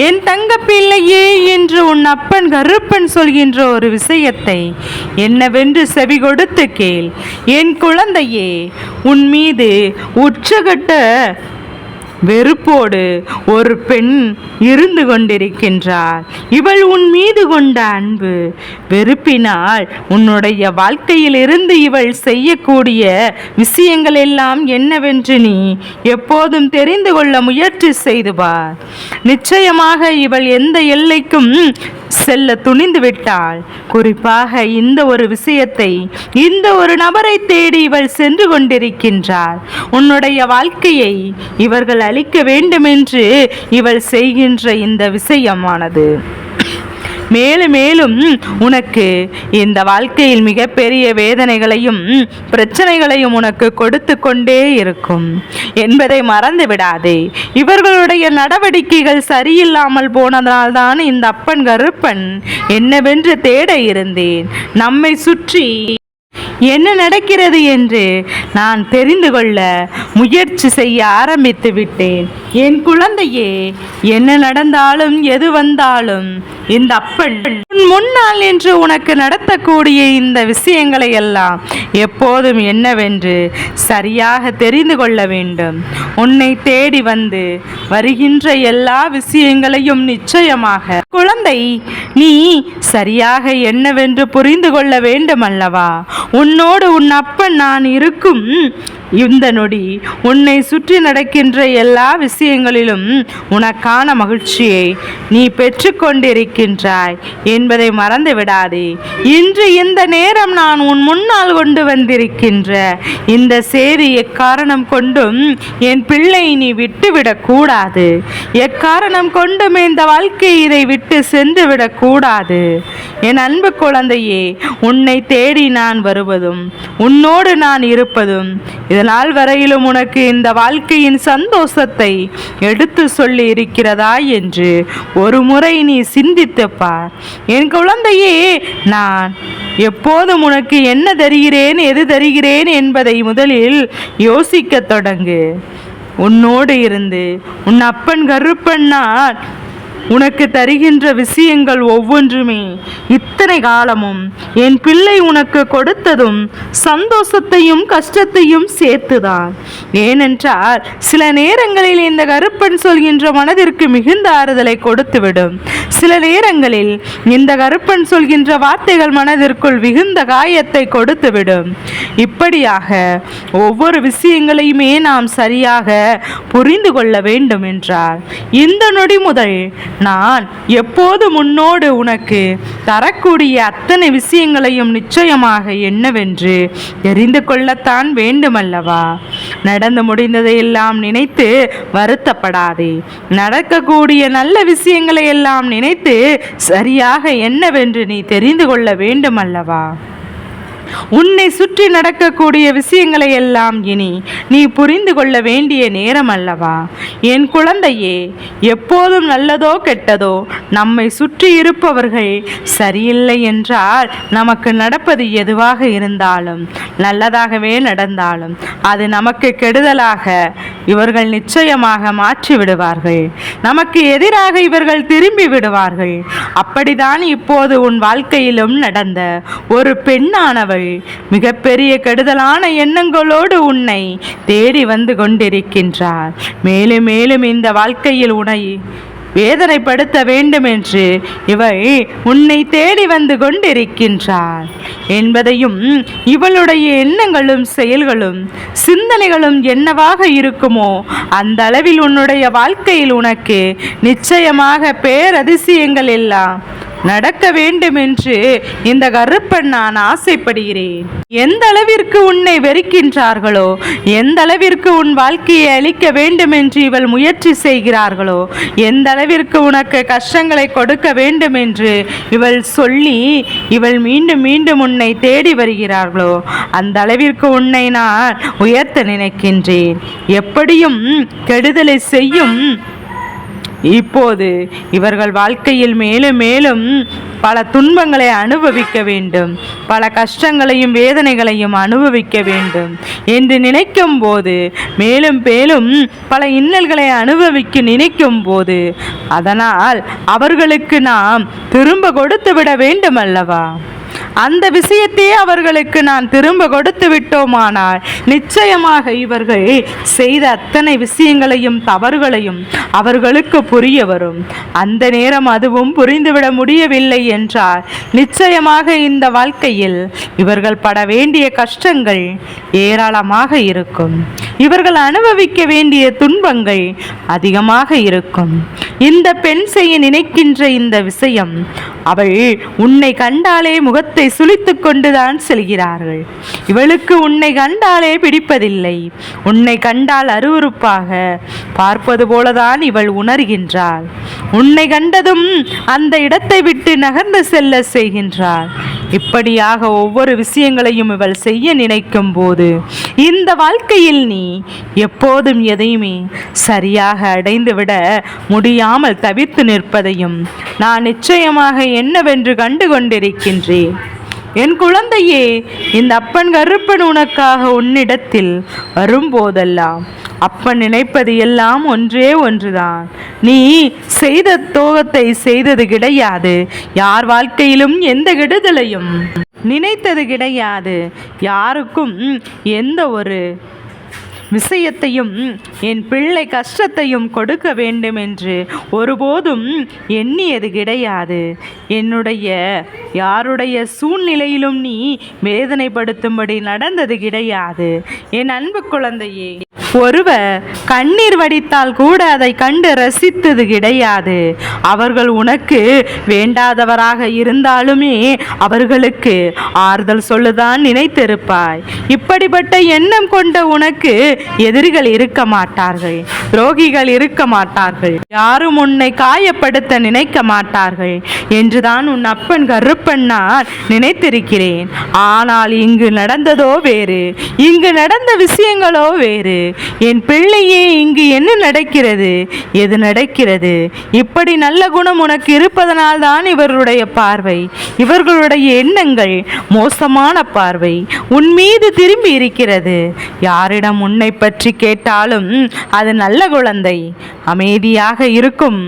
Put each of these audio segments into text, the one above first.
என் தங்க பிள்ளையே என்று உன் அப்பன் கருப்பன் சொல்கின்ற ஒரு விஷயத்தை என்னவென்று செவி கொடுத்து கேள். என் குழந்தையே, உன் மீது உச்சகட்ட வெறுப்போடு ஒரு பெண் இருந்து கொண்டிருக்கின்றாள். இவள் உன் மீது கொண்ட அன்பு வெறுப்பினால் உன்னுடைய வாழ்க்கையில் இருந்து இவள் செய்யக்கூடிய விஷயங்கள் எல்லாம் என்னவென்று நீ எப்போதும் தெரிந்து கொள்ள முயற்சி செய்து பார். நிச்சயமாக இவள் எந்த எல்லைக்கும் செல்ல துணிந்து விட்டாள். குறிப்பாக இந்த ஒரு விஷயத்தை, இந்த ஒரு நபரை தேடி இவள் சென்று கொண்டிருக்கின்றாள். உன்னுடைய வாழ்க்கையை இவர்கள் அழிக்க வேண்டும் என்று இவள் செய்கின்ற இந்த விஷயமானது மேலும் மேலும் உனக்கு இந்த வாழ்க்கையில் மிகப்பெரிய வேதனைகளையும் பிரச்சனைகளையும் உனக்கு கொடுத்து கொண்டே இருக்கும் என்பதை மறந்து விடாதே. இவர்களுடைய நடவடிக்கைகள் சரியில்லாமல் போனதால்தான் இந்த அப்பன் கருப்பன் என்னவென்று தேட இருந்தேன். நம்மை சுற்றி என்ன நடக்கிறது என்று நான் தெரிந்து கொள்ள முயற்சி செய்ய ஆரம்பித்து விட்டேன். என் குழந்தையே, என்ன நடந்தாலும் எது வந்தாலும் இந்த அப்பன் முன்னால் என்று உனக்கு நடத்தக்கூடிய இந்த விஷயங்களை எல்லாம் எப்போதும் என்னவென்று சரியாக தெரிந்து கொள்ள வேண்டும். உன்னை தேடி வந்து வருகின்ற எல்லா விஷயங்களையும் நிச்சயமாக குழந்தை நீ சரியாக என்னவென்று புரிந்து கொள்ள வேண்டும் அல்லவா? உன்னோடு உன் அப்பன் நான் இருக்கும் இந்த நொடி உன்னை சுற்றி நடக்கின்ற எல்லா விஷயங்களிலும் உனக்கான மகிழ்ச்சியை நீ பெற்றுக்கொண்டிருக்கின்றாய் என்பதை மறந்து விடாதே. இன்று இந்த நேரம் நான் உன் முன்னால் கொண்டு வந்திருக்கின்ற இந்த செய்தி எக்காரணம் கொண்டும் என் பிள்ளை நீ விட்டுவிடக் கூடாது. எக்காரணம் கொண்டும் இந்த வாழ்க்கை இதை விட்டு சென்று விடக்கூடாது. என் அன்பு குழந்தையே, உன்னை தேடி நான் வருவதும் உன்னோடு நான் இருப்பதும் இதனால் வரையிலும் உனக்கு இந்த வாழ்க்கையின் சந்தோஷத்தை எடுத்து சொல்லி இருக்கிறதா என்று ஒரு முறை நீ சிந்தித்து பார். என் குழந்தையே, நான் எப்போதும் உனக்கு என்ன தருகிறேன், எது தருகிறேன் என்பதை முதலில் யோசிக்க தொடங்கு. உன்னோடு இருந்து உன் அப்பன் கருப்பன் நான் உனக்கு தருகின்ற விஷயங்கள் ஒவ்வொன்றுமே இத்தனை காலமும் என் பிள்ளை உனக்கு கொடுத்ததும் சந்தோஷத்தையும் கஷ்டத்தையும் சேர்த்துதான். ஏனென்றால் சில நேரங்களில் இந்த கருப்பன் சொல்கின்ற மனதிற்கு மிகுந்த ஆறுதலை கொடுத்துவிடும். சில நேரங்களில் இந்த கருப்பன் சொல்கின்ற வார்த்தைகள் மனதிற்குள் மிகுந்த காயத்தை கொடுத்துவிடும். இப்படியாக ஒவ்வொரு விஷயங்களையுமே நாம் சரியாக புரிந்து கொள்ள வேண்டும் என்றால் இந்த நொடி முதல் நான் எப்போது முன்னோடு உனக்கு தரக்கூடிய அத்தனை விஷயங்களையும் நிச்சயமாக என்னவென்று தெரிந்து கொள்ளத்தான் வேண்டுமல்லவா? நடந்து முடிந்ததை எல்லாம் நினைத்து வருத்தப்படாதே. நடக்கக்கூடிய நல்ல விஷயங்களை எல்லாம் நினைத்து சரியாக என்னவென்று நீ தெரிந்து கொள்ள வேண்டுமல்லவா? உன்னை சுற்றி நடக்கக்கூடிய விஷயங்களை எல்லாம் இனி நீ புரிந்து கொள்ள வேண்டிய நேரம் அல்லவா? என் குழந்தையே, எப்போதும் நல்லதோ கெட்டதோ நம்மை சுற்றி இருப்பவர்கள் சரியில்லை என்றால் நமக்கு நடப்பது எதுவாக இருந்தாலும் நல்லதாகவே நடந்தாலும் அது நமக்கு கெடுதலாக இவர்கள் நிச்சயமாக மாற்றி விடுவார்கள். நமக்கு எதிராக இவர்கள் திரும்பி விடுவார்கள். அப்படிதான் இப்போது உன் வாழ்க்கையிலும் நடந்த ஒரு பெண்ணானவள் மிகப்பெரிய கெடுதலான எண்ணங்களோடு உன்னை தேடி வந்து கொண்டிருக்கின்றார். மேலும் மேலும் இந்த வாழ்க்கையில் உன்னை வேதனைப்படுத்த வேண்டும் என்று இவள் உன்னை தேடி வந்து கொண்டிருக்கின்றாள் என்பதையும் இவளுடைய எண்ணங்களும் செயல்களும் சிந்தனைகளும் என்னவாக இருக்குமோ அந்த அளவில் உன்னுடைய வாழ்க்கையில் உனக்கு நிச்சயமாக பேரதிசயங்கள் எல்லாம் நடக்க வேண்டும் என்று இந்த கருப்பன் நான் ஆசைப்படுகிறேன். எந்த அளவிற்கு உன்னை வெறுக்கின்றார்களோ, எந்த அளவிற்கு உன் வாழ்க்கையை அழிக்க வேண்டும் என்று இவள் முயற்சி செய்கிறார்களோ, எந்த அளவிற்கு உனக்கு கஷ்டங்களை கொடுக்க வேண்டும் என்று இவள் சொல்லி இவள் மீண்டும் மீண்டும் உன்னை தேடி வருகிறார்களோ அந்த அளவிற்கு உன்னை நான் உயர்த்த நினைக்கின்றேன். எப்படியும் கெடுதலை செய்யும் இப்போது இவர்கள் வாழ்க்கையில் மேலும் மேலும் பல துன்பங்களை அனுபவிக்க வேண்டும், பல கஷ்டங்களையும் வேதனைகளையும் அனுபவிக்க வேண்டும் என்று நினைக்கும் போது, மேலும் மேலும் பல இன்னல்களை அனுபவிக்க நினைக்கும் போது, அதனால் அவர்களுக்கு நாம் திரும்ப கொடுத்து விட வேண்டும் அல்லவா? அந்த விஷயத்தையே அவர்களுக்கு நான் திரும்ப கொடுத்து விட்டோமானால் நிச்சயமாக இவர்கள் செய்த அத்தனை விஷயங்களையும் தவறுகளையும் அவர்களுக்கு புரிய வரும். அந்த நேரம் அதுவும் புரிந்துவிட முடியவில்லை என்றால் நிச்சயமாக இந்த வாழ்க்கையில் இவர்கள் பட வேண்டிய கஷ்டங்கள் ஏராளமாக இருக்கும். இவர்கள் அனுபவிக்க வேண்டிய துன்பங்கள் அதிகமாக இருக்கும். இந்த பெண் செய்ய நினைக்கின்ற இந்த விஷயம், அவள் உன்னை கண்டாலே முகத்தை சுளித்து கொண்டுதான் செல்கிறார்கள். இவளுக்கு உன்னை கண்டாலே பிடிப்பதில்லை. உன்னை கண்டால் அருவருப்பாக பார்ப்பது போலதான் இவள் உணர்கின்றாள். உன்னை கண்டதும் அந்த இடத்தை விட்டு நகர்ந்து செல்ல செய்கின்றாள். இப்படியாக ஒவ்வொரு விஷயங்களையும் இவள் செய்ய நினைக்கும் போது இந்த வாழ்க்கையில் நீ எப்போதும் எதையுமே சரியாக அடைந்துவிட முடியாமல் தவிர்த்து நிற்பதையும் நான் நிச்சயமாக என்னவென்று கண்டு கொண்டிருக்கின்றேன். என் குழந்தையே, இந்த அப்பன் கருப்பன் உனக்காக உன்னிடத்தில் வரும்போதெல்லாம் அப்பன் நினைப்பது எல்லாம் ஒன்றே ஒன்றுதான். நீ செய்த துரோகத்தை செய்தது கிடையாது. யார் வாழ்க்கையிலும் எந்த கெடுதலையும் நினைத்தது கிடையாது. யாருக்கும் எந்த ஒரு விஷயத்தையும் என் பிள்ளை கஷ்டத்தையும் கொடுக்க வேண்டும் என்று ஒருபோதும் எண்ணியது கிடையாது. என்னுடைய யாருடைய சூழ்நிலையிலும் நீ வேதனைப்படுத்தும்படி நடந்தது கிடையாது. என் அன்பு குழந்தையே, ஒருவர் கண்ணீர் வடித்தால் கூட அதை கண்டு ரசித்தது கிடையாது. அவர்கள் உனக்கு வேண்டாதவராக இருந்தாலுமே அவர்களுக்கு ஆறுதல் சொல்லதான் நினைத்திருப்பாய். இப்படிப்பட்ட எண்ணம் கொண்ட உனக்கு எதிரிகள் இருக்க மாட்டார்கள், துரோகிகள் இருக்க மாட்டார்கள், யாரும் உன்னை காயப்படுத்த நினைக்க மாட்டார்கள் என்றுதான் உன் அப்பன் கருப்பன் நான் நினைத்திருக்கிறேன். ஆனால் இங்கு நடந்ததோ வேறு, இங்கு நடந்த விஷயங்களோ வேறு. என் பிள்ளையே, இங்கு என்ன நடக்கிறது, எது நடக்கிறது? இப்படி நல்ல குணம் உனக்கு இருப்பதனால் தான் இவர்களுடைய பார்வை, இவர்களுடைய எண்ணங்கள் மோசமான பார்வை உன் மீது திரும்பி இருக்கிறது. யாரிடம் உன்னை பற்றி கேட்டாலும் அது நல்ல குழந்தை, அமைதியாக இருக்கும்,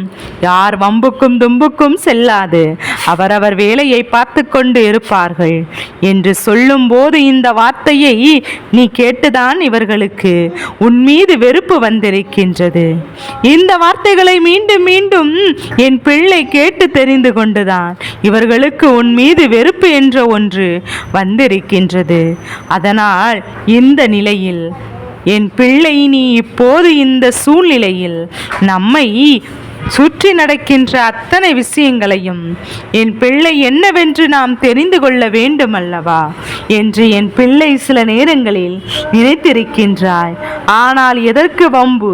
யார் வம்புக்கும் தும்புக்கும் செல்லாது, அவரவர் வேலையை பார்த்து கொண்டு இருப்பார்கள் என்று சொல்லும் போது இந்த வார்த்தையை நீ கேட்டுதான் இவர்களுக்கு உன் மீது வெறுப்பு வந்திருக்கின்றது. இந்த வார்த்தைகளை மீண்டும் மீண்டும் என் பிள்ளை கேட்டு தெரிந்து கொண்டுதான் இவர்களுக்கு உன் மீது வெறுப்பு என்ற ஒன்று வந்திருக்கின்றது. அதனால் இந்த நிலையில் என் பிள்ளை, நீ இப்போது இந்த சூழ்நிலையில் நம்மை சுற்றி நடக்கின்ற அத்தனை விஷயங்களையும் என் பிள்ளை என்னவென்று நாம் தெரிந்து கொள்ள வேண்டும் அல்லவா என்று என் பிள்ளை சில நேரங்களில் நினைத்திருக்கின்றாய். ஆனால் எதற்கு வம்பு?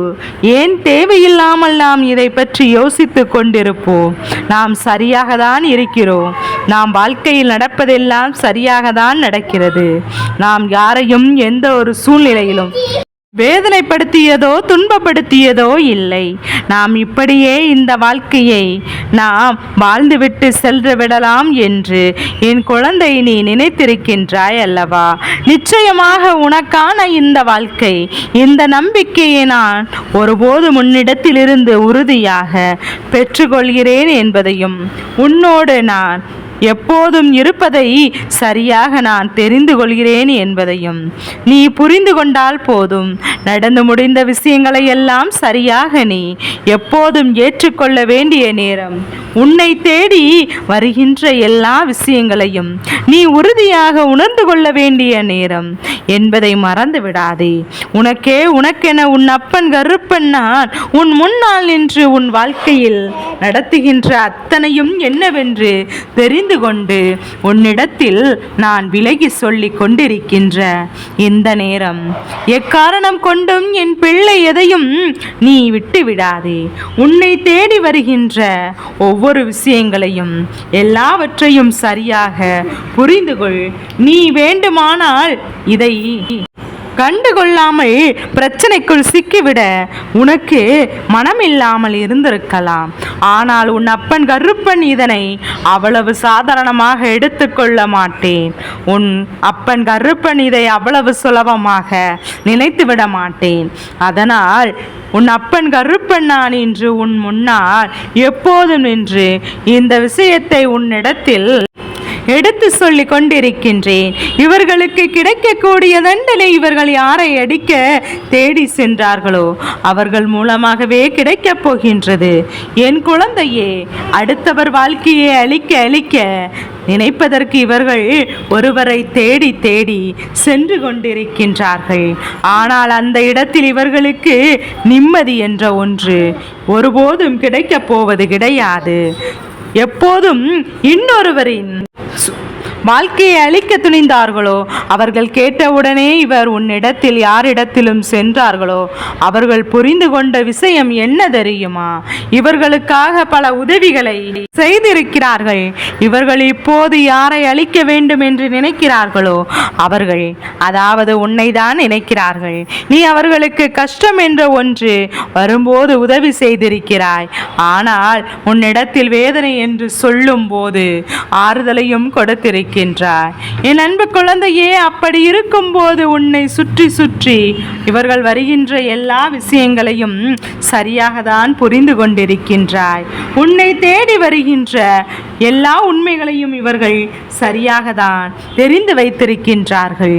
ஏன் தேவையில்லாமல் நாம் இதை பற்றி யோசித்து கொண்டிருப்போம்? நாம் சரியாக தான் இருக்கிறோம். நாம் வாழ்க்கையில் நடப்பதெல்லாம் சரியாக தான் நடக்கிறது. நாம் யாரையும் எந்த ஒரு சூழ்நிலையிலும் வேதனைப்படுத்தியதோ துன்பப்படுத்தியதோ இல்லை. நாம் இப்படியே இந்த வாழ்க்கையை நாம் வாழ்ந்துவிட்டு சென்று விடலாம் என்று என் குழந்தை நீ நினைத்திருக்கின்றாய் அல்லவா? நிச்சயமாக உனக்கான இந்த வாழ்க்கை, இந்த நம்பிக்கையை நான் ஒருபோது முன்னிடத்திலிருந்து உறுதியாக பெற்றுக்கொள்கிறேன் என்பதையும், உன்னோடு நான் எப்போதும் இருப்பதை சரியாக நான் தெரிந்து கொள்கிறேன் என்பதையும் நீ புரிந்து கொண்டால் போதும். நடந்து முடிந்த விஷயங்களை எல்லாம் சரியாக நீ எப்போதும் ஏற்றுக்கொள்ள வேண்டிய நேரம், உன்னை தேடி வருகின்ற எல்லா விஷயங்களையும் நீ உறுதியாக உணர்ந்து கொள்ள வேண்டிய நேரம் என்பதை மறந்து விடாதே. உனக்கென உன் அப்பன் கருப்பன் நான் உன் முன்னால் நின்று உன் வாழ்க்கையில் நடத்துகின்ற அத்தனையும் என்னவென்று தெரிந்து கொண்டு உன்னிடத்தில் நான் விலகி சொல்லிக் கொண்டிருக்கின்ற இந்த நேரம், எக்காரணம் கொண்டும் என் பிள்ளை எதையும் நீ விட்டு விடாதே. உன்னை தேடி வருகின்ற ஒவ்வொரு விஷயங்களையும் எல்லாவற்றையும் சரியாக புரிந்து கொள். நீ வேண்டுமானால் இதை கண்டுகொள்ளாமல் பிரச்சனைக்குள் சிக்கிவிட உனக்கு மனமில்லாமல் இருந்திருக்கலாம். ஆனால் உன் அப்பன் கருப்பன் இதனை அவ்வளவு சாதாரணமாக எடுத்துக்கொள்ள மாட்டேன். உன் அப்பன் கருப்பன் இதை அவ்வளவு சுலபமாக நினைத்துவிட மாட்டேன். அதனால் உன் அப்பன் கருப்பன் நான் இன்று உன் முன்னால் எப்போதும் நின்று இந்த விஷயத்தை உன்னிடத்தில் எடுத்து சொல்லிக் கொண்டிருக்கின்றேன். இவர்களுக்கு கிடைக்கக்கூடிய தண்டனை இவர்கள் யாரை அடிக்க தேடி சென்றார்களோ அவர்கள் மூலமாகவே கிடைக்கப் போகின்றது. என் குழந்தையே, அடுத்தவர் வாழ்க்கையை அழிக்க நினைப்பதற்கு இவர்கள் ஒருவரை தேடி தேடி சென்று கொண்டிருக்கின்றார்கள். ஆனால் அந்த இடத்தில் இவர்களுக்கு நிம்மதி என்ற ஒன்று ஒருபோதும் கிடைக்கப் போவது கிடையாது. எப்போதும் இன்னொருவரின் வாழ்க்கையை அழிக்க துணிந்தார்களோ அவர்கள் கேட்டவுடனே இவர் உன்னிடத்தில் யாரிடத்திலும் சென்றார்களோ அவர்கள் புரிந்து கொண்ட விஷயம் என்ன தெரியுமா? இவர்களுக்காக பல உதவிகளை செய்திருக்கிறார்கள். இவர்கள் இப்போது யாரை அழிக்க வேண்டும் என்று நினைக்கிறார்களோ அவர்கள், அதாவது உன்னை தான் நினைக்கிறார்கள். நீ அவர்களுக்கு கஷ்டம் என்ற ஒன்று வரும்போது உதவி செய்திருக்கிறாய். ஆனால் உன்னிடத்தில் வேதனை என்று சொல்லும் போது ஆறுதலையும் கொடுத்திருக்கிறாய். என் அன்பு குழந்தையே, அப்படி இருக்கும் போது உன்னை சுற்றி சுற்றி இவர்கள் வருகின்ற எல்லா விஷயங்களையும் சரியாக தான் புரிந்து கொண்டிருக்கின்றாய். உன்னை தேடி வருகின்ற எல்லா உண்மைகளையும் இவர்கள் சரியாக தான் தெரிந்து வைத்திருக்கின்றார்கள்.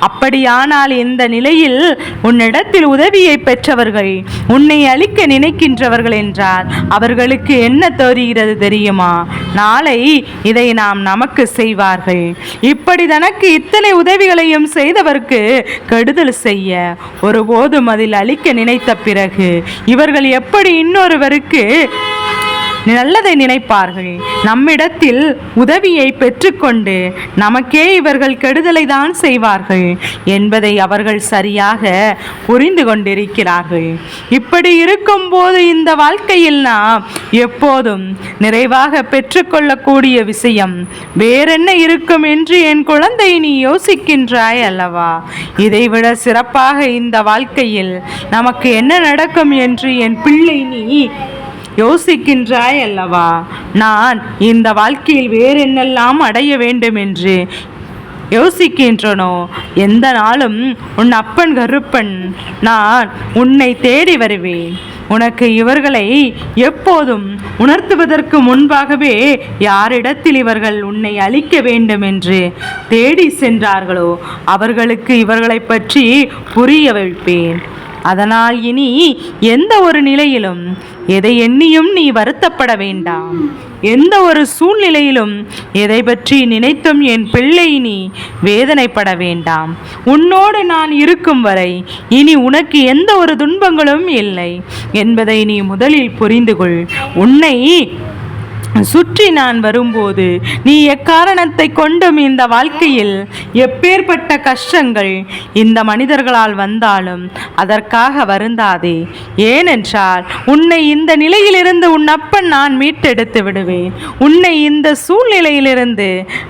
அப்படியானால் இந்த நிலையில் உன்னிடத்தில் உதவியை பெற்றவர்கள் உன்னை அழிக்க நினைக்கின்றவர்கள் என்றால் அவர்களுக்கு என்ன தெரிகிறது தெரியுமா? நாளை இதை நாம் நமக்கு செய்வார்கள். இப்படி தனக்கு இத்தனை உதவிகளையும் செய்தவர்க்கு கெடுதல் செய்ய ஒருபோதும் அதில் அழிக்க நினைத்த பிறகு இவர்கள் எப்படி இன்னொருவருக்கு நல்லதை நினைப்பார்கள்? நம்மிடத்தில் உதவியை பெற்றுக்கொண்டு நமக்கே இவர்கள் கெடுதலை தான் செய்வார்கள் என்பதை அவர்கள் சரியாக புரிந்து கொண்டிருக்கிறார்கள். இப்படி இருக்கும்போது இந்த வாழ்க்கையில் நாம் எப்போதும் நிறைவாக பெற்றுக்கொள்ளக்கூடிய விஷயம் வேறென்ன இருக்கும் என்று என் குழந்தை நீ யோசிக்கின்றாய் அல்லவா? இதைவிட சிறப்பாக இந்த வாழ்க்கையில் நமக்கு என்ன நடக்கும் என்று என் பிள்ளை நீ யோசிக்கின்றாய் அல்லவா? நான் இந்த வாழ்க்கையில் வேறு என்னெல்லாம் அடைய வேண்டும் என்று யோசிக்கின்றனோ எந்த நாளும் உன் அப்பன் கருப்பன் நான் உன்னை தேடி வருவேன். உனக்கு இவர்களை எப்போதும் உணர்த்துவதற்கு முன்பாகவே யாரிடத்தில் இவர்கள் உன்னை அழிக்க வேண்டும் என்று தேடி சென்றார்களோ அவர்களுக்கு இவர்களை பற்றி புரிய வைப்பேன். அதனால் இனி எந்த ஒரு நிலையிலும் எதை எண்ணியும் நீ வருத்தப்பட வேண்டாம். எந்த ஒரு சூழ்நிலையிலும் எதை பற்றி நினைத்தும் என் பிள்ளை நீ வேதனைப்பட வேண்டாம். உன்னோடு நான் இருக்கும் வரை இனி உனக்கு எந்த ஒரு துன்பங்களும் இல்லை என்பதை நீ முதலில் புரிந்து கொள். உன்னை சுற்றி நான் வரும்போது நீ எக்காரணத்தை கொண்டும் இந்த வாழ்க்கையில் எப்பேற்பட்ட கஷ்டங்கள் இந்த மனிதர்களால் வந்தாலும் அதற்காக வருந்தாதே. ஏனென்றால் உன்னை இந்த நிலையிலிருந்து உன் அப்பன் நான் மீட்டெடுத்து விடுவேன். உன்னை இந்த சூழ்நிலையிலிருந்து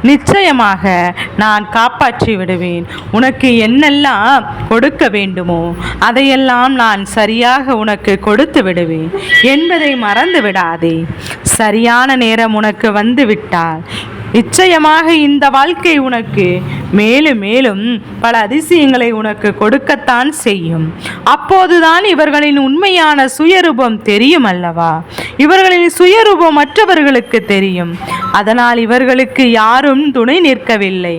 நிச்சயமாக நான் காப்பாற்றி விடுவேன். உனக்கு என்னெல்லாம் கொடுக்க வேண்டுமோ அதையெல்லாம் நான் சரியாக உனக்கு கொடுத்து விடுவேன் என்பதை மறந்து விடாதே. சரியான நேரம் உனக்கு வந்து விட்டால் நிச்சயமாக இந்த வாழ்க்கை உனக்கு மேலும் மேலும் பல அதிசயங்களை உனக்கு கொடுக்கத்தான் செய்யும். அப்போதுதான் இவர்களின் உண்மையான சுயரூபம் தெரியும் அல்லவா? இவர்களின் சுயரூபம் மற்றவர்களுக்கு தெரியும். அதனால் இவர்களுக்கு யாரும் துணை நிற்கவில்லை.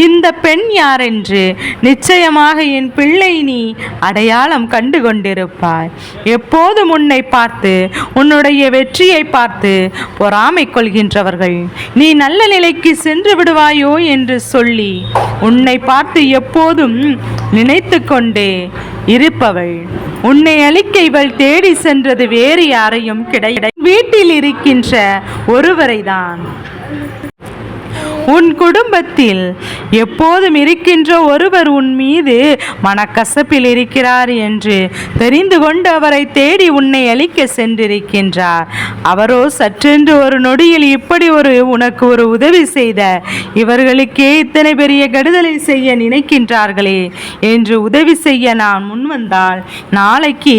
இந்த பெண் யார் என்று நிச்சயமாக என் பிள்ளை நீ அடையாளம் கண்டு கொண்டிருப்பாய். எப்போதும் உன்னை பார்த்து உன்னுடைய வெற்றியை பார்த்து பொறாமை கொள்கின்றவர்கள் நீ நல்ல நிலைக்கு சென்று விடுவாயோ என்று சொல்லி உன்னை பார்த்து எப்போதும் நினைத்து கொண்டே இருப்பவள் உன்னை அழிக்க இவள் தேடி சென்றது வேறு யாரையும் கிடையாது, வீட்டில் இருக்கின்ற ஒருவரை தான். உன் குடும்பத்தில் எப்போதும் இருக்கின்ற ஒருவர் உன் மீது மனக்கசப்பில் இருக்கிறார் என்று தெரிந்து கொண்டு அவரை தேடி உன்னை அழிக்க சென்றிருக்கின்றார். அவரோ சற்றென்று ஒரு நொடியில் இப்படி உனக்கு ஒரு உதவி செய்த இவர்களுக்கே இத்தனை பெரிய கெடுதலை செய்ய நினைக்கின்றார்களே என்று உதவி செய்ய நான் முன்வந்தால் நாளைக்கு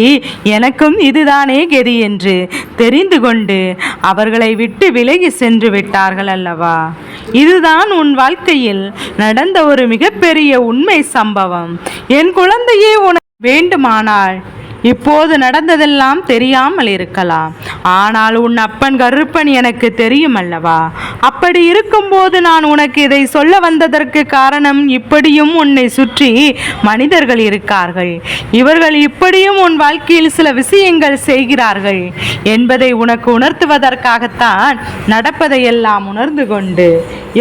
எனக்கும் இதுதானே கதி என்று தெரிந்து கொண்டு அவர்களை விட்டு விலகி சென்று விட்டார்கள் அல்லவா? இதுதான் உன் வாழ்க்கையில் நடந்த ஒரு மிகப்பெரிய உண்மை சம்பவம். என் குழந்தையே உனக்கு வேண்டுமானால் இப்போது நடந்ததெல்லாம் தெரியாமல் இருக்கலாம், ஆனால் உன் அப்பன் கருப்பன் எனக்கு தெரியும் அல்லவா? அப்படி இருக்கும்போது நான் உனக்கு இதை சொல்ல வந்ததற்கு காரணம், இப்படியும் உன்னை சுற்றி மனிதர்கள் இருக்கார்கள், இவர்கள் இப்படியும் உன் வாழ்க்கையில் சில விஷயங்கள் செய்கிறார்கள் என்பதை உனக்கு உணர்த்துவதற்காகத்தான் நடப்பதையெல்லாம் உணர்ந்து கொண்டு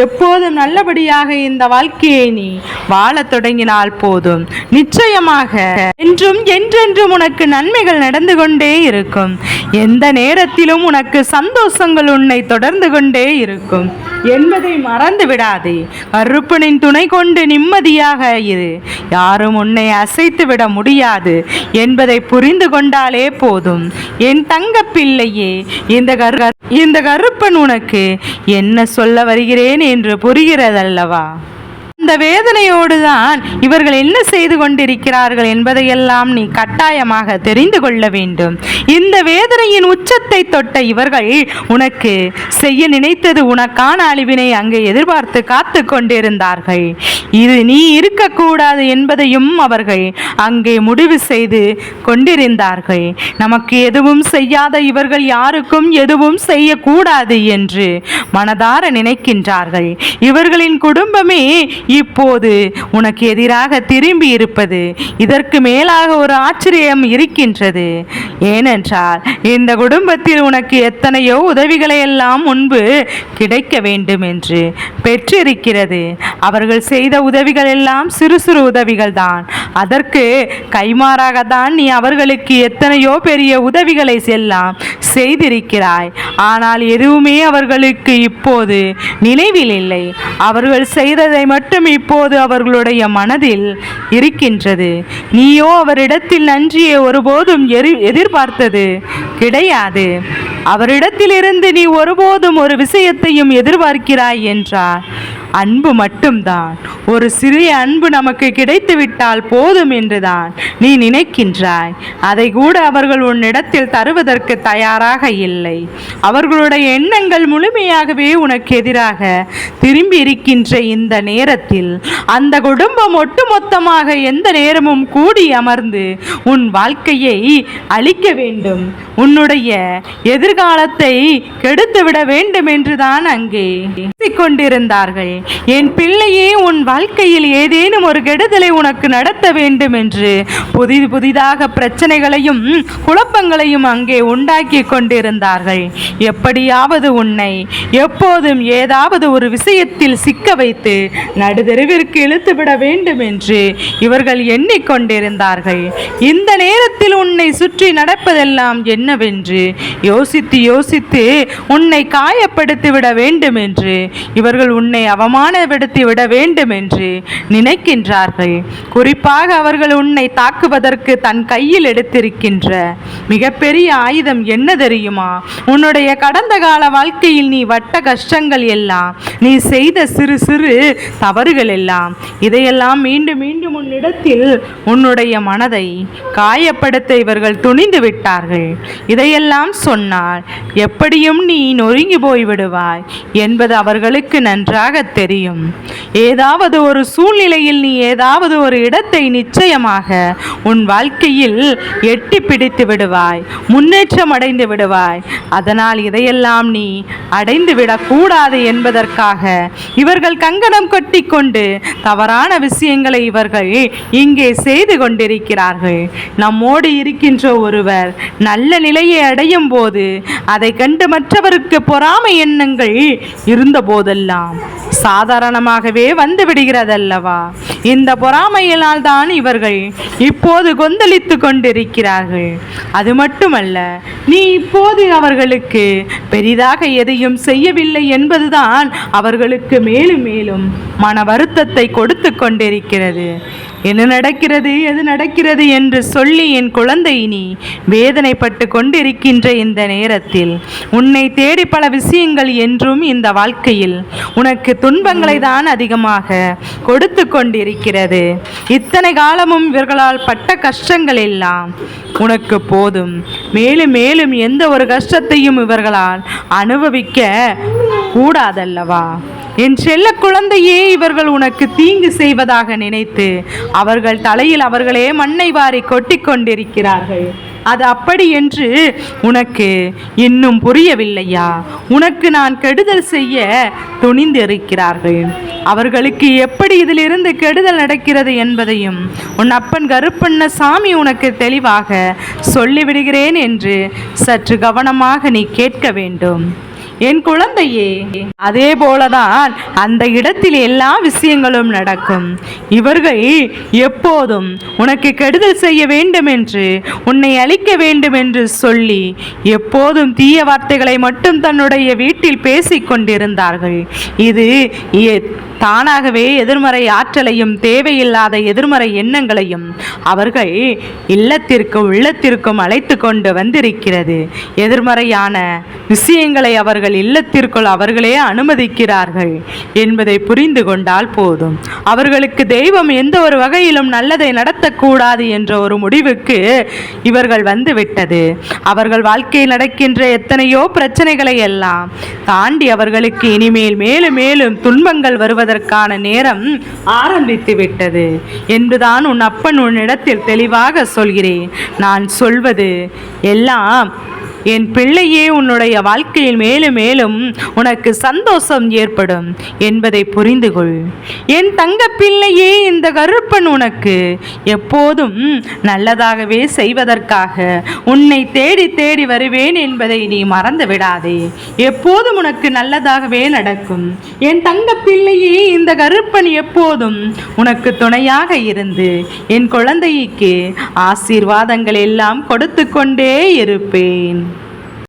எப்போதும் நல்லபடியாக இந்த வாழ்க்கையை நீ வாழத் தொடங்கினால் போதும். நிச்சயமாக என்றும் என்றென்றும் உனக்கு நன்மைகள் நடந்து கொண்டே இருக்கும். எந்த நேரத்திலும் உனக்கு சந்தோஷங்கள் உன்னை தொடர்ந்து கொண்டே இருக்கும் என்பதை மறந்து விடாதே. கருப்பனின் துணை கொண்டு நிம்மதியாக இரு. யாரும் உன்னை அசைத்து விட முடியாது என்பதை புரிந்து கொண்டாலே போதும். என் தங்க பிள்ளையே, இந்த கருப்பன் உனக்கு என்ன சொல்ல வருகிறேன் என்று புரிகிறதல்லவா? அந்த வேதனையோடு தான் இவர்கள் என்ன செய்து கொண்டிருக்கிறார்கள் என்பதையெல்லாம் நீ கட்டாயமாக தெரிந்து கொள்ள வேண்டும். இந்த வேதனையின் உச்சத்தை தொட்ட இவர்கள் உனக்கு செய்ய நினைத்தது உனக்கான அழிவினை அங்கே எதிர்பார்த்து காத்து கொண்டிருந்தார்கள். இது நீ இருக்கக்கூடாது என்பதையும் அவர்கள் அங்கே முடிவு செய்து கொண்டிருந்தார்கள். நமக்கு எதுவும் செய்யாத இவர்கள் யாருக்கும் எதுவும் செய்யக்கூடாது என்று மனதார நினைக்கின்றார்கள். இவர்களின் குடும்பமே இப்போது உனக்கு எதிராக திரும்பி இருப்பது இதற்கு மேலாக ஒரு ஆச்சரியம் இருக்கின்றது. ஏனென்றால் இந்த குடும்பத்தில் உனக்கு எத்தனையோ உதவிகளை எல்லாம் முன்பு கிடைக்க வேண்டும் என்று பெற்றிருக்கிறது. அவர்கள் செய்த உதவிகள் எல்லாம் சிறு சிறு உதவிகள் தான். அதற்கு கைமாறாக தான் நீ அவர்களுக்கு எத்தனையோ பெரிய உதவிகளை எல்லாம் செய்திருக்கிறாய். ஆனால் எதுவுமே அவர்களுக்கு இப்போது நினைவில் இல்லை. அவர்கள் செய்ததை மட்டும் இப்போது அவர்களுடைய மனதில் இருக்கின்றது. நீயோ அவரிடத்தில் நன்றியை ஒருபோதும் எதிர்பார்த்தது கிடையாது. அவரிடத்திலிருந்து நீ ஒருபோதும் ஒரு விஷயத்தையும் எதிர்பார்க்கிறாய் என்றார் அன்பு மட்டும்தான். ஒரு சிறிய அன்பு நமக்கு கிடைத்துவிட்டால் போதும் என்றுதான் நீ நினைக்கின்றாய். அதை கூட அவர்கள் உன்னிடத்தில் தருவதற்கு தயாராக இல்லை. அவர்களுடைய எண்ணங்கள் முழுமையாகவே உனக்கு எதிராக திரும்பி இருக்கின்ற இந்த நேரத்தில் அந்த குடும்பம் ஒட்டுமொத்தமாக எந்த நேரமும் கூடி அமர்ந்து உன் வாழ்க்கையை அழிக்க வேண்டும், உன்னுடைய எதிர்காலத்தை கெடுத்துவிட வேண்டும் என்றுதான் அங்கே கொண்டிருந்தார்கள். என் பிள்ளையே, உன் வாழ்க்கையில் ஏதேனும் ஒரு கெடுதலை உனக்கு நடத்த வேண்டும் என்று புதிதாக பிரச்சனைகளையும் குழப்பங்களையும் அங்கே உண்டாக்கி கொண்டிருந்தார்கள். எப்படியாவது உன்னை எப்போதும் ஏதாவது ஒரு விஷயத்தில் சிக்க வைத்து நடுதெருவிற்கு இழுத்துவிட வேண்டும் என்று இவர்கள் எண்ணிக்கொண்டிருந்தார்கள். இந்த நேரத்தில் உன்னை சுற்றி நடப்பதெல்லாம் என்னவென்று யோசித்து யோசித்து உன்னை காயப்படுத்திவிட வேண்டும் என்று இவர்கள் உன்னை அவமானப்படுத்தி விட வேண்டும் என்று நினைக்கின்றார்கள். குறிப்பாக அவர்கள் உன்னை தாக்குவதற்கு தன் கையில் எடுத்திருக்கின்ற மிகப்பெரிய ஆயுதம் என்ன தெரியுமா? உன்னுடைய கடந்த கால வாழ்க்கையில் நீ வட்ட கஷ்டங்கள் எல்லாம், நீ செய்த சிறு சிறு தவறுகள் எல்லாம், இதையெல்லாம் மீண்டும் மீண்டும் உன்னிடத்தில் உன்னுடைய மனதை காயப்படுத்த இவர்கள் துணிந்து விட்டார்கள். இதையெல்லாம் சொன்னால் எப்படியும் நீ நொறுங்கி போய்விடுவாய் என்பது அவர்களுக்கு நன்றாக தெரியும். ஏதாவது ஒரு சூழ்நிலையில் நீ ஏதாவது ஒரு இடத்தை நிச்சயமாக உன் வாழ்க்கையில் எட்டி பிடித்து விடுவாய், முன்னேற்றம் அடைந்து விடுவாய். அதனால் இதையெல்லாம் நீ அடைந்து விடக்கூடாது என்பதற்காக இவர்கள் கங்கணம் கட்டி கொண்டு தவறான விஷயங்களை இவர்கள் இங்கே செய்து கொண்டிருக்கிறார்கள். நம்மோடு இருக்கின்ற ஒருவர் நல்ல நிலையை அடையும் போது அதை கண்டு மற்றவருக்கு பொறாமை எண்ணங்கள் இருந்த போதெல்லாம் சாதாரணமாகவே வந்து விடுகிறதல்லவா? இந்த பொறாமையினால் தான் இவர்கள் இப்போது கொந்தளித்து கொண்டிருக்கிறார்கள். அது மட்டுமல்ல, நீ இப்போது அவர்களுக்கு பெரிதாக எதையும் செய்யவில்லை என்பதுதான் அவர்களுக்கு மேலும் மேலும் மன வருத்தத்தை கொடுத்து கொண்டிருக்கிறது. என்ன நடக்கிறது, எது நடக்கிறது என்று சொல்லி என் குழந்தை நீ வேதனைப்பட்டு கொண்டிருக்கின்ற இந்த நேரத்தில் உன்னை தேடி பல விஷயங்கள் என்றும் இந்த வாழ்க்கையில் உனக்கு துன்பங்களை தான் அதிகமாக கொடுத்து கொண்டிருக்கிறது. இத்தனை காலமும் இவர்களால் பட்ட கஷ்டங்கள் எல்லாம் உனக்கு போதும். மேலும் மேலும் எந்த ஒரு கஷ்டத்தையும் இவர்களால் அனுபவிக்க கூடாதல்லவா? என் செல்ல குழந்தையே, இவர்கள் உனக்கு தீங்கு செய்வதாக நினைத்து அவர்கள் தலையில் அவர்களே மண்ணை வாரி கொட்டி கொண்டிருக்கிறார்கள். அது அப்படி என்று உனக்கு இன்னும் புரியவில்லையா? உனக்கு நான் கெடுதல் செய்ய துணிந்திருக்கிறார்கள். அவர்களுக்கு எப்படி இதிலிருந்து கெடுதல் நடக்கிறது என்பதையும் உன் அப்பன் கருப்பண்ணசாமி உனக்கு தெளிவாக சொல்லிவிடுகிறேன் என்று சற்று கவனமாக நீ கேட்க வேண்டும். என் குழந்தையே, அதே போலதான் அந்த இடத்தில் எல்லா விஷயங்களும் நடக்கும். இவர்கள் எப்போதும் உனக்கு கெடுதல் செய்ய வேண்டும் என்று, உன்னை அழிக்க வேண்டும் என்று சொல்லி எப்போதும் தீய வார்த்தைகளை மட்டும் தன்னுடைய வீட்டில் பேசிக் கொண்டிருந்தார்கள். இது தானாகவே எதிர்மறை ஆற்றலையும் தேவையில்லாத எதிர்மறை எண்ணங்களையும் அவர்கள் உள்ளத்திற்கும் அழைத்து கொண்டு வந்திருக்கிறது. எதிர்மறையான விஷயங்களை அவர்கள் இல்லத்திற்குள் அவர்களே அனுமதிக்கிறார்கள் என்பதை புரிந்து கொண்டால் போதும். அவர்களுக்கு தெய்வம் எந்த ஒரு வகையிலும் நல்லதை நடத்தக்கூடாது என்ற ஒரு முடிவுக்கு இவர்கள் வந்துவிட்டது. அவர்கள் வாழ்க்கையில் நடக்கின்ற எத்தனையோ பிரச்சனைகளை எல்லாம் தாண்டி அவர்களுக்கு இனிமேல் மேலும் மேலும் துன்பங்கள் வருவதற்கான நேரம் ஆரம்பித்து விட்டது என்றுதான் உன் அப்பன் உன்னிடத்தில் தெளிவாக சொல்கிறேன். நான் சொல்வது எல்லாம் என் பிள்ளையே, உன்னுடைய வாழ்க்கையில் மேலும் மேலும் உனக்கு சந்தோஷம் ஏற்படும் என்பதை புரிந்து கொள். என் தங்க பிள்ளையே, இந்த கருப்பன் உனக்கு எப்போதும் நல்லதாகவே செய்வதற்காக உன்னை தேடி தேடி வருவேன் என்பதை நீ மறந்து விடாதே. எப்போதும் உனக்கு நல்லதாகவே நடக்கும். என் தங்க பிள்ளையே, இந்த கருப்பன் எப்போதும் உனக்கு துணையாக இருந்து என் குழந்தைக்கு ஆசீர்வாதங்கள் எல்லாம் கொடுத்து கொண்டே இருப்பேன்.